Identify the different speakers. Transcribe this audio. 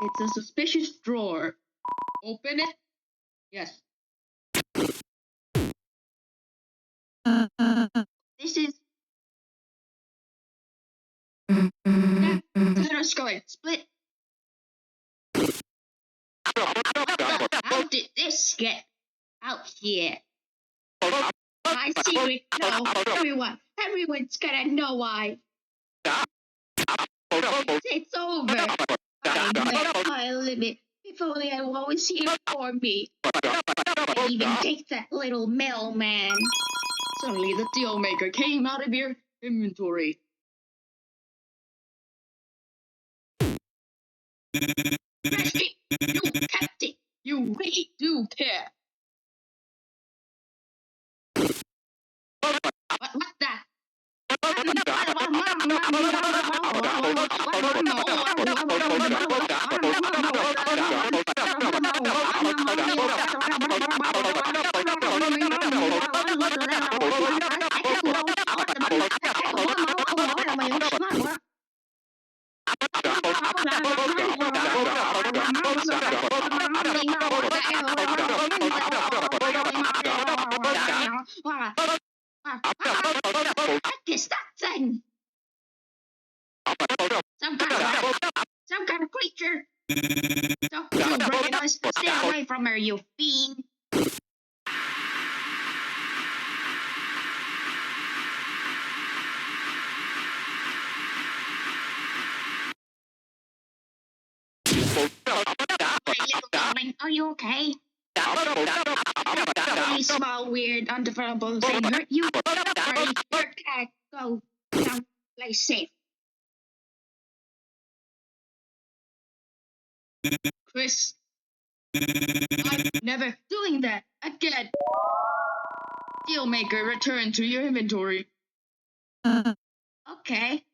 Speaker 1: It's a suspicious drawer. Open it. Yes. This is... Yeah, let us go ahead. Split. How did this get out here? My secret? No, everyone's gonna know why. It's over. I met my limit. If only I was here for me. I even take that little mailman. Suddenly the deal maker came out of your inventory. Hey, you kept it. You really do care. What's that? What is that thing? Some kind of creature. Don't you recognize? Stay away from her, you fiend. Hey, little darling, are you okay? Really small, weird, undefinable thing hurt you. Hurry, your cat, go someplace safe. Chris, I'm never doing that again. Dealmaker, return to your inventory. Okay.